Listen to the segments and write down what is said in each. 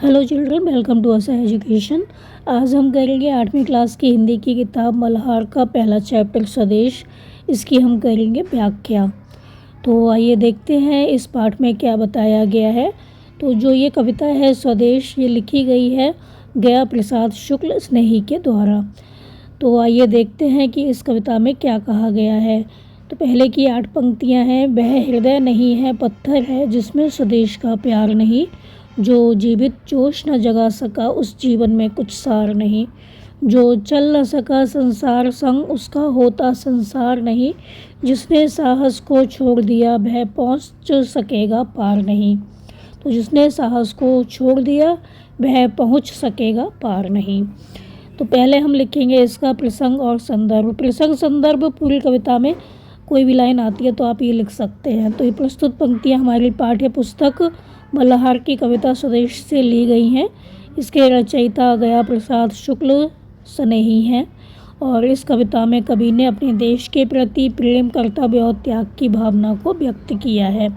Hello children, welcome to असा education. आज हम करेंगे 8वीं क्लास की हिंदी की किताब मल्हार का पहला चैप्टर स्वदेश। इसकी हम करेंगे व्याख्या। तो आइए देखते हैं इस पाठ में क्या बताया गया है। तो जो ये कविता है स्वदेश, ये लिखी गई है गया प्रसाद शुक्ल स्नेही के द्वारा। तो आइए देखते हैं कि इस कविता में क्या कहा गया है। तो पहले की 8 पंक्तियां हैं। वह हृदय नहीं है पत्थर है जिसमें स्वदेश का प्यार नहीं, जो जीवित जोश न जगा सका उस जीवन में कुछ सार नहीं, जो चल न सका संसार संग उसका होता संसार नहीं, जिसने साहस को छोड़ दिया वह पहुँच सकेगा पार नहीं। तो जिसने साहस को छोड़ दिया वह पहुँच सकेगा पार नहीं। तो पहले हम लिखेंगे इसका प्रसंग और संदर्भ। प्रसंग संदर्भ पूरी कविता में कोई भी लाइन आती है तो आप ये लिख सकते हैं। तो ये प्रस्तुत पंक्तियाँ हमारी पाठ्य पुस्तक मल्हार की कविता स्वदेश से ली गई हैं। इसके रचयिता गया प्रसाद शुक्ल स्नेही हैं और इस कविता में कवि ने अपने देश के प्रति प्रेम, कर्तव्य और त्याग की भावना को व्यक्त किया है।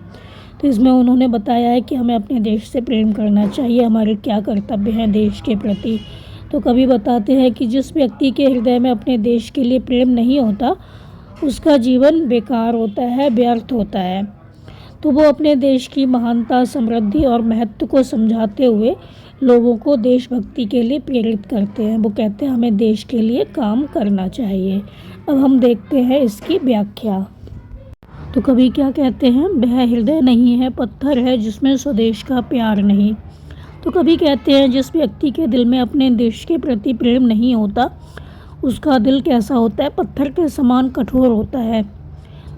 तो इसमें उन्होंने बताया है कि हमें अपने देश से प्रेम करना चाहिए, हमारे क्या कर्तव्य हैं देश के प्रति। तो कवि बताते हैं कि जिस व्यक्ति के हृदय में अपने देश के लिए प्रेम नहीं होता उसका जीवन बेकार होता है, व्यर्थ होता है। तो वो अपने देश की महानता, समृद्धि और महत्व को समझाते हुए लोगों को देशभक्ति के लिए प्रेरित करते हैं। वो कहते हैं हमें देश के लिए काम करना चाहिए। अब हम देखते हैं इसकी व्याख्या। तो कवि क्या कहते हैं, वह हृदय नहीं है पत्थर है जिसमें स्वदेश का प्यार नहीं। तो कवि कहते हैं जिस व्यक्ति के दिल में अपने देश के प्रति प्रेम नहीं होता उसका दिल कैसा होता है, पत्थर के समान कठोर होता है।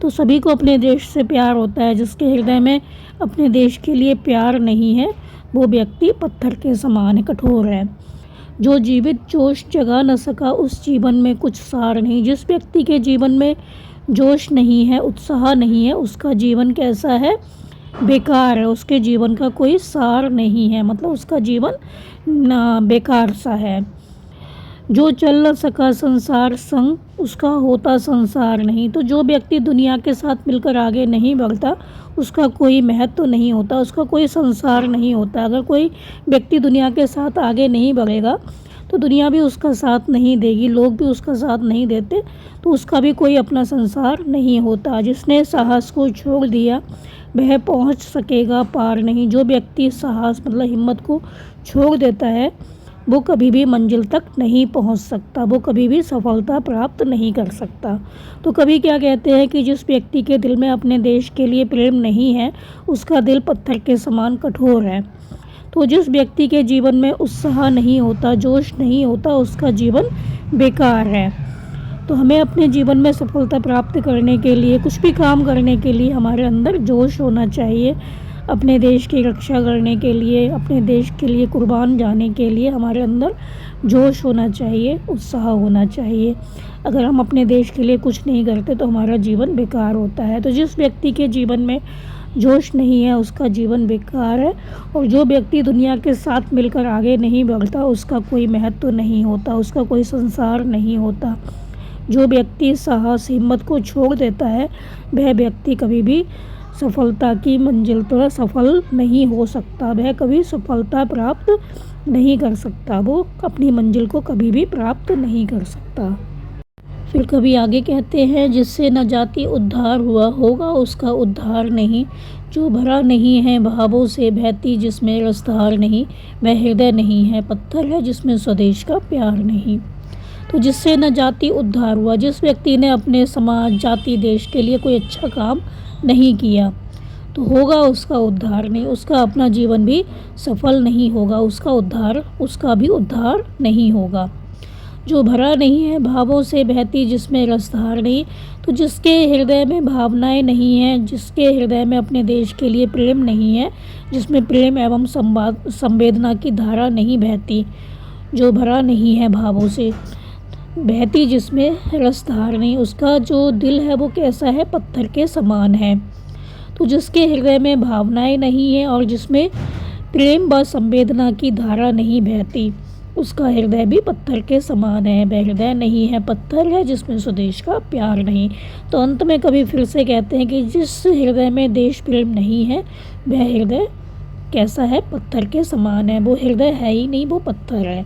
तो सभी को अपने देश से प्यार होता है। जिसके हृदय में अपने देश के लिए प्यार नहीं है वो व्यक्ति पत्थर के समान है, कठोर है। जो जीवित जोश जगा न सका उस जीवन में कुछ सार नहीं। जिस व्यक्ति के जीवन में जोश नहीं है, उत्साह नहीं है, उसका जीवन कैसा है, बेकार है। उसके जीवन का कोई सार नहीं है, मतलब उसका जीवन बेकार सा है। जो चल न सका संसार संग उसका होता संसार नहीं। तो जो व्यक्ति दुनिया के साथ मिलकर आगे नहीं बढ़ता उसका कोई महत्व नहीं होता, उसका कोई संसार नहीं होता। अगर कोई व्यक्ति दुनिया के साथ आगे नहीं बढ़ेगा तो दुनिया भी उसका साथ नहीं देगी, लोग भी उसका साथ नहीं देते, तो उसका भी कोई अपना संसार नहीं होता। जिसने साहस को छोड़ दिया वह पहुंच सकेगा पार नहीं। जो व्यक्ति साहस मतलब हिम्मत को छोड़ देता है वो कभी भी मंजिल तक नहीं पहुंच सकता, वो कभी भी सफलता प्राप्त नहीं कर सकता। तो कवि क्या कहते हैं कि जिस व्यक्ति के दिल में अपने देश के लिए प्रेम नहीं है उसका दिल पत्थर के समान कठोर है। तो जिस व्यक्ति के जीवन में उत्साह नहीं होता, जोश नहीं होता, उसका जीवन बेकार है। तो हमें अपने जीवन में सफलता प्राप्त करने के लिए, कुछ भी काम करने के लिए हमारे अंदर जोश होना चाहिए। अपने देश की रक्षा करने के लिए, अपने देश के लिए कुर्बान जाने के लिए हमारे अंदर जोश होना चाहिए, उत्साह होना चाहिए। अगर हम अपने देश के लिए कुछ नहीं करते तो हमारा जीवन बेकार होता है। तो जिस व्यक्ति के जीवन में जोश नहीं है उसका जीवन बेकार है। और जो व्यक्ति दुनिया के साथ मिलकर आगे नहीं बढ़ता उसका कोई महत्व नहीं होता, उसका कोई संसार नहीं होता। जो व्यक्ति साहस, हिम्मत को छोड़ देता है वह व्यक्ति कभी भी सफलता की मंजिल पर सफल नहीं हो सकता, वह कभी सफलता प्राप्त नहीं कर सकता, वो अपनी मंजिल को कभी भी प्राप्त नहीं कर सकता। फिर कभी आगे कहते हैं जिससे न जाति उद्धार हुआ होगा उसका उद्धार नहीं, जो भरा नहीं है भावों से बहती जिसमें रसधार नहीं, वह हृदय नहीं है पत्थर है जिसमें स्वदेश का प्यार नहीं। तो जिससे न जाति उद्धार हुआ, जिस व्यक्ति ने अपने समाज, जाति, देश के लिए कोई अच्छा काम नहीं किया तो होगा उसका उद्धार नहीं, उसका अपना जीवन भी सफल नहीं होगा, उसका भी उद्धार नहीं होगा। जो भरा नहीं है भावों से बहती जिसमें रसधार नहीं, तो जिसके हृदय में भावनाएं नहीं हैं, जिसके हृदय में अपने देश के लिए प्रेम नहीं है, जिसमें प्रेम एवं संवेदना की धारा नहीं बहती, जो भरा नहीं है भावों से बहती जिसमें रसधार नहीं, उसका जो दिल है वो कैसा है, पत्थर के समान है। तो जिसके हृदय में भावनाएं नहीं है और जिसमें प्रेम व संवेदना की धारा नहीं बहती उसका हृदय भी पत्थर के समान है। वह हृदय नहीं है पत्थर है जिसमें स्वदेश का प्यार नहीं। तो अंत में कवि फिर से कहते हैं कि जिस हृदय में देश प्रेम नहीं है वह हृदय कैसा है, पत्थर के समान है। वो हृदय है ही नहीं, वो पत्थर है।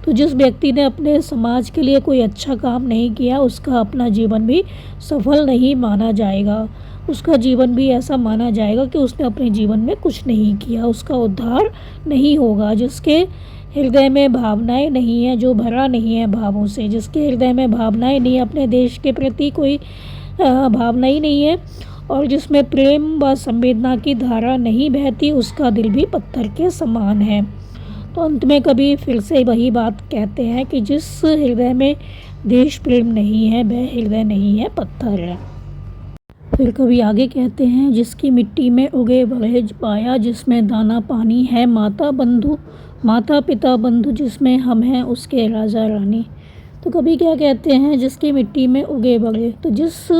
तो जिस व्यक्ति ने अपने समाज के लिए कोई अच्छा काम नहीं किया, उसका अपना जीवन भी सफल नहीं माना जाएगा। उसका जीवन भी ऐसा माना जाएगा कि उसने अपने जीवन में कुछ नहीं किया, उसका उद्धार नहीं होगा। जिसके हृदय में भावनाएं नहीं है, जो भरा नहीं है भावों से, जिसके हृदय में भावनाएं नहीं है, अपने देश के प्रति कोई भावना ही नहीं है, और जिसमें प्रेम व संवेदना की धारा नहीं बहती, उसका दिल भी पत्थर के समान है। तो अंत में कभी फिर से वही बात कहते हैं कि जिस हृदय में देश प्रेम नहीं है, वह हृदय नहीं है, पत्थर है। फिर कभी आगे कहते हैं, जिसकी मिट्टी में उगे बड़े पाया, जिसमें दाना पानी है माता बंधु, माता पिता बंधु, जिसमें हम हैं उसके राजा रानी। तो कभी क्या कहते हैं, जिसकी मिट्टी में उगे बड़े, तो जिस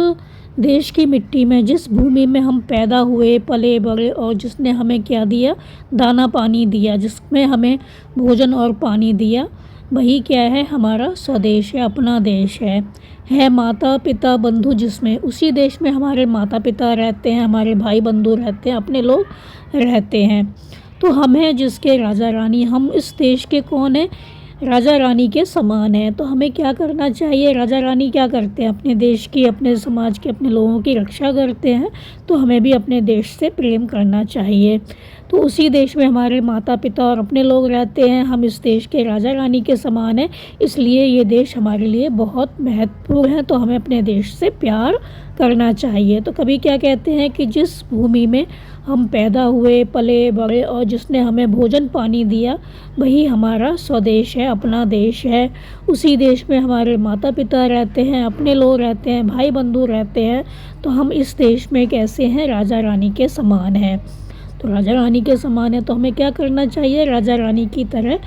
देश की मिट्टी में, जिस भूमि में हम पैदा हुए पले बड़े, और जिसने हमें क्या दिया, दाना पानी दिया, जिसमें हमें भोजन और पानी दिया, वही क्या है, हमारा स्वदेश है, अपना देश है माता पिता बंधु, जिसमें उसी देश में हमारे माता पिता रहते हैं, हमारे भाई बंधु रहते हैं, अपने लोग रहते हैं। तो हम हैं जिसके राजा रानी। हम इस देश के कौन हैं, राजा रानी के समान है। तो हमें क्या करना चाहिए, राजा रानी क्या करते हैं, अपने देश की, अपने समाज की, अपने लोगों की रक्षा करते हैं। तो हमें भी अपने देश से प्रेम करना चाहिए। तो उसी देश में हमारे माता पिता और अपने लोग रहते हैं। हम इस देश के राजा रानी के समान हैं, इसलिए ये देश हमारे लिए बहुत महत्वपूर्ण है। तो हमें अपने देश से प्यार करना चाहिए। तो कभी क्या कहते हैं कि जिस भूमि में हम पैदा हुए पले बड़े, और जिसने हमें भोजन पानी दिया, वही हमारा स्वदेश है, अपना देश है। उसी देश में हमारे माता पिता रहते हैं, अपने लोग रहते हैं, भाई बंधु रहते हैं। तो हम इस देश में कैसे हैं, राजा रानी के समान हैं। तो राजा रानी के समान है, तो हमें क्या करना चाहिए, राजा रानी की तरह,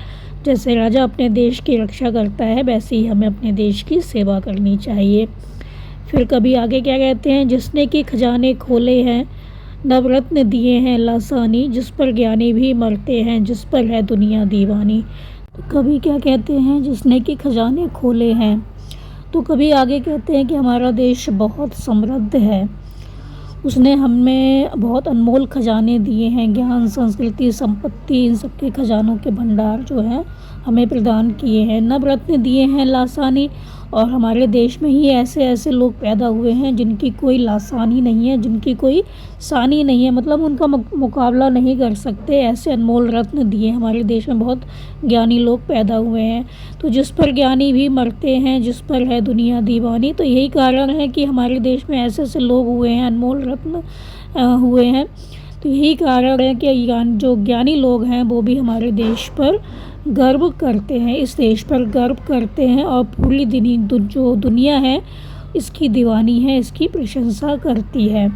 जैसे राजा अपने देश की रक्षा करता है, वैसे ही हमें अपने देश की सेवा करनी चाहिए। फिर कभी आगे क्या कहते हैं, जिसने कि खजाने खोले हैं, नवरत्न दिए हैं लासानी, जिस पर ज्ञानी भी मरते हैं, जिस पर है दुनिया दीवानी। तो कभी क्या कहते हैं, जिसने कि खजाने खोले हैं। तो कभी आगे कहते हैं कि हमारा देश बहुत समृद्ध है, उसने हमें बहुत अनमोल खजाने दिए हैं, ज्ञान संस्कृति संपत्ति, इन सबके खजानों के भंडार जो है हमें प्रदान किए हैं। नवरत्न दिए हैं लासानी, और हमारे देश में ही ऐसे ऐसे लोग पैदा हुए हैं जिनकी कोई लासानी नहीं है, जिनकी कोई सानी नहीं है, मतलब उनका मुकाबला नहीं कर सकते। ऐसे अनमोल रत्न दिए हमारे देश में, बहुत ज्ञानी लोग पैदा हुए हैं। तो जिस पर ज्ञानी भी मरते हैं, जिस पर है दुनिया दीवानी। तो यही कारण है कि हमारे देश में ऐसे ऐसे लोग हुए हैं, अनमोल रत्न हुए हैं। तो यही कारण है कि जो ज्ञानी लोग हैं वो भी हमारे देश पर गर्व करते हैं, इस देश पर गर्व करते हैं, और पूरी जो दुनिया है इसकी दीवानी है, इसकी प्रशंसा करती है।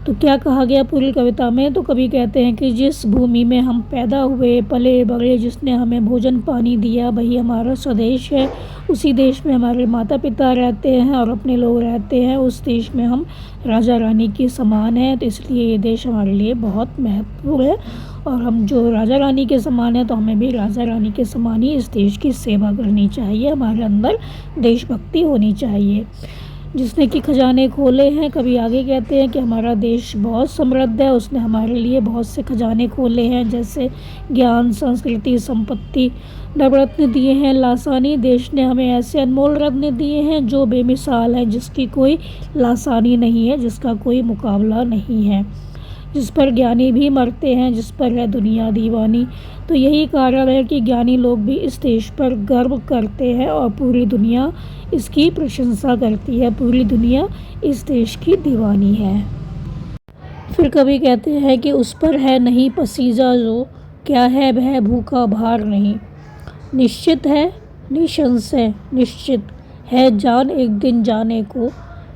तो क्या कहा गया पूरी कविता में, तो कभी कहते हैं कि जिस भूमि में हम पैदा हुए पले बड़े, जिसने हमें भोजन पानी दिया, वही हमारा स्वदेश है। उसी देश में हमारे माता पिता रहते हैं और अपने लोग रहते हैं। उस देश में हम राजा रानी के समान हैं। तो इसलिए ये देश हमारे लिए बहुत महत्वपूर्ण है, और हम जो राजा रानी के समान हैं, तो हमें भी राजा रानी के समान ही इस देश की सेवा करनी चाहिए। हमारे अंदर देशभक्ति होनी चाहिए। जिसने कि खजाने खोले हैं, कभी आगे कहते हैं कि हमारा देश बहुत समृद्ध है, उसने हमारे लिए बहुत से खजाने खोले हैं, जैसे ज्ञान संस्कृति संपत्ति। नवरत्न दिए हैं लासानी, देश ने हमें ऐसे अनमोल रत्न दिए हैं जो बेमिसाल हैं, जिसकी कोई लासानी नहीं है, जिसका कोई मुकाबला नहीं है। जिस पर ज्ञानी भी मरते हैं, जिस पर है दुनिया दीवानी। तो यही कारण है कि ज्ञानी लोग भी इस देश पर गर्व करते हैं, और पूरी दुनिया इसकी प्रशंसा करती है, पूरी दुनिया इस देश की दीवानी है। फिर कभी कहते हैं कि उस पर है नहीं पसीजा जो, क्या है वह भूखा भार नहीं। निश्चित है, निसंशय निश्चित है, जान एक दिन जाने को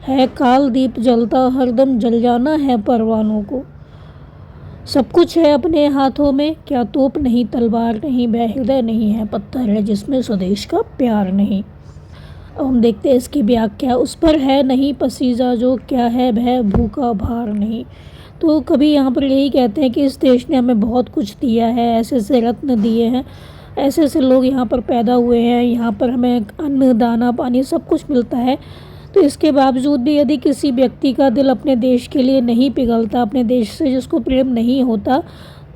है, काल दीप जलता हरदम जल जाना है परवानों को। सब कुछ है अपने हाथों में, क्या तोप नहीं तलवार नहीं, वह हृदय नहीं है पत्थर है, जिसमें स्वदेश का प्यार नहीं। अब हम देखते हैं इसकी व्याख्या। उस पर है नहीं पसीजा जो, क्या है वह भूखा भार नहीं। तो कभी यहाँ पर यही कहते हैं कि इस देश ने हमें बहुत कुछ दिया है, ऐसे ऐसे रत्न दिए हैं, ऐसे ऐसे लोग यहाँ पर पैदा हुए हैं, यहाँ पर हमें अन्न दाना पानी सब कुछ मिलता है। तो इसके बावजूद भी यदि किसी व्यक्ति का दिल अपने देश के लिए नहीं पिघलता, अपने देश से जिसको प्रेम नहीं होता,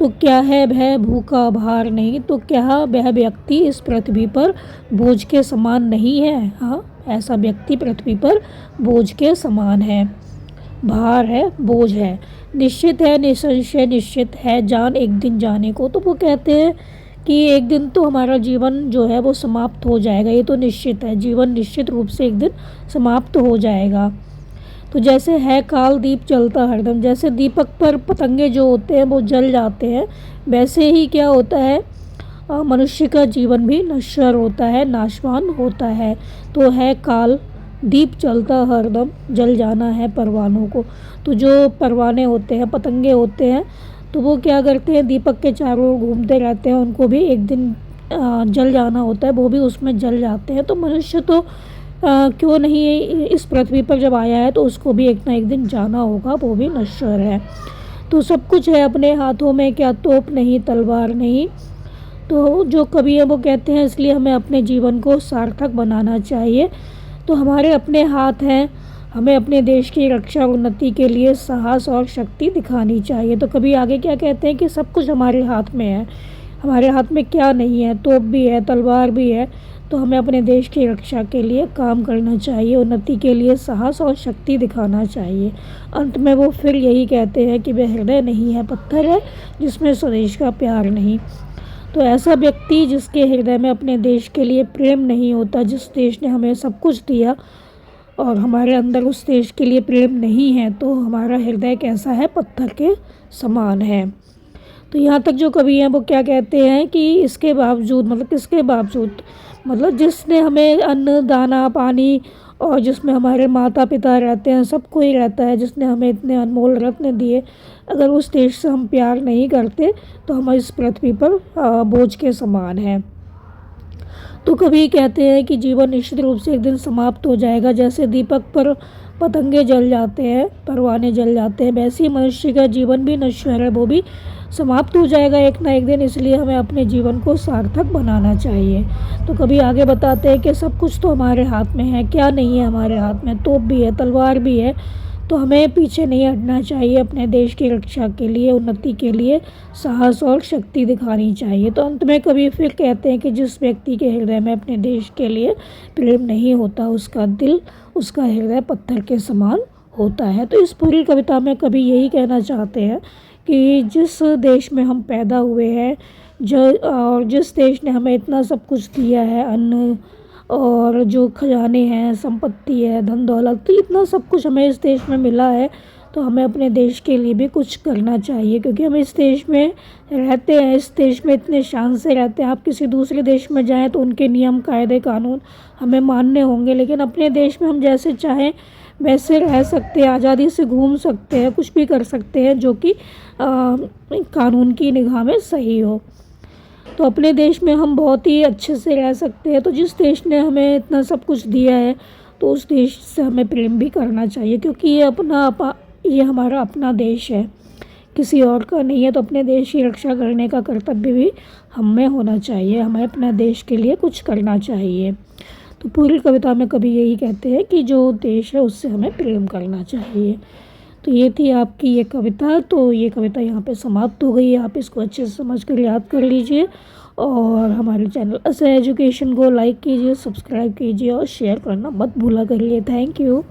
तो क्या है वह भूखा भार नहीं, तो क्या वह व्यक्ति इस पृथ्वी पर बोझ के समान नहीं है। हाँ, ऐसा व्यक्ति पृथ्वी पर बोझ के समान है, भार है, बोझ है। निश्चित है, निसंशय निश्चित है जान एक दिन जाने को। तो वो कहते हैं कि एक दिन तो हमारा जीवन जो है वो समाप्त हो जाएगा, ये तो निश्चित है, जीवन निश्चित रूप से एक दिन समाप्त हो जाएगा। तो जैसे है काल दीप जलता हरदम, जैसे दीपक पर पतंगे जो होते हैं वो जल जाते हैं, वैसे ही क्या होता है, मनुष्य का जीवन भी नश्वर होता है, नाशवान होता है। तो है काल दीप जलता हरदम, जल जाना है परवानों को। तो जो परवाने होते हैं, पतंगे होते हैं, तो वो क्या करते हैं, दीपक के चारों ओर घूमते रहते हैं, उनको भी एक दिन जल जाना होता है, वो भी उसमें जल जाते हैं। तो मनुष्य तो क्यों नहीं इस पृथ्वी पर जब आया है तो उसको भी एक ना एक दिन जाना होगा, वो भी नश्वर है। तो सब कुछ है अपने हाथों में, क्या तोप नहीं तलवार नहीं। तो जो कवि है वो कहते हैं इसलिए हमें अपने जीवन को सार्थक बनाना चाहिए। तो हमारे अपने हाथ हैं, हमें अपने देश की रक्षा उन्नति के लिए साहस और शक्ति दिखानी चाहिए। तो कभी आगे क्या कहते हैं कि सब कुछ हमारे हाथ में है, हमारे हाथ में क्या नहीं है, तोप भी है, तलवार भी है। तो हमें अपने देश की रक्षा के लिए काम करना चाहिए, उन्नति के लिए साहस और शक्ति दिखाना चाहिए। अंत में वो फिर यही कहते हैं कि वह हृदय नहीं है पत्थर है जिसमें स्वदेश का प्यार नहीं। तो ऐसा व्यक्ति जिसके हृदय में अपने देश के लिए प्रेम नहीं होता, जिस देश ने हमें सब कुछ दिया और हमारे अंदर उस देश के लिए प्रेम नहीं है, तो हमारा हृदय कैसा है, पत्थर के समान है। तो यहाँ तक जो कवि हैं वो क्या कहते हैं कि इसके बावजूद, मतलब किसके बावजूद, मतलब जिसने हमें अन्न दाना पानी और जिसमें हमारे माता पिता रहते हैं, सब कोई रहता है, जिसने हमें इतने अनमोल रत्न दिए, अगर उस देश से हम प्यार नहीं करते तो हम इस पृथ्वी पर बोझ के समान हैं। तो कभी कहते हैं कि जीवन निश्चित रूप से एक दिन समाप्त हो जाएगा, जैसे दीपक पर पतंगे जल जाते हैं, परवाने जल जाते हैं, वैसे ही मनुष्य का जीवन भी नश्वर है, वो भी समाप्त हो जाएगा एक ना एक दिन। इसलिए हमें अपने जीवन को सार्थक बनाना चाहिए। तो कभी आगे बताते हैं कि सब कुछ तो हमारे हाथ में है, क्या नहीं है हमारे हाथ में, तोप भी है, तलवार भी है। तो हमें पीछे नहीं हटना चाहिए, अपने देश की रक्षा के लिए, उन्नति के लिए साहस और शक्ति दिखानी चाहिए। तो अंत में कभी फिर कहते हैं कि जिस व्यक्ति के हृदय में अपने देश के लिए प्रेम नहीं होता, उसका दिल, उसका हृदय पत्थर के समान होता है। तो इस पूरी कविता में कभी यही कहना चाहते हैं कि जिस देश में हम पैदा हुए हैं, और जिस देश ने हमें इतना सब कुछ दिया है, अन्न और जो खजाने हैं, संपत्ति है, धन दौलत, तो इतना सब कुछ हमें इस देश में मिला है, तो हमें अपने देश के लिए भी कुछ करना चाहिए, क्योंकि हम इस देश में रहते हैं, इस देश में इतने शान से रहते हैं। आप किसी दूसरे देश में जाएं तो उनके नियम कायदे कानून हमें मानने होंगे, लेकिन अपने देश में हम जैसे चाहें वैसे रह सकते हैं, आज़ादी से घूम सकते हैं, कुछ भी कर सकते हैं जो कि कानून की निगाह में सही हो। तो अपने देश में हम बहुत ही अच्छे से रह सकते हैं। तो जिस देश ने हमें इतना सब कुछ दिया है तो उस देश से हमें प्रेम भी करना चाहिए, क्योंकि ये हमारा अपना देश है, किसी और का नहीं है। तो अपने देश की रक्षा करने का कर्तव्य भी हमें होना चाहिए, हमें अपने देश के लिए कुछ करना चाहिए। तो पूरी कविता में कभी यही कहते हैं कि जो देश है उससे हमें प्रेम करना चाहिए। तो ये थी आपकी ये कविता। तो ये कविता यहाँ पे समाप्त हो गई है। आप इसको अच्छे से समझ कर याद कर लीजिए और हमारे चैनल असह एजुकेशन को लाइक कीजिए, सब्सक्राइब कीजिए और शेयर करना मत भूला करिए। Thank you.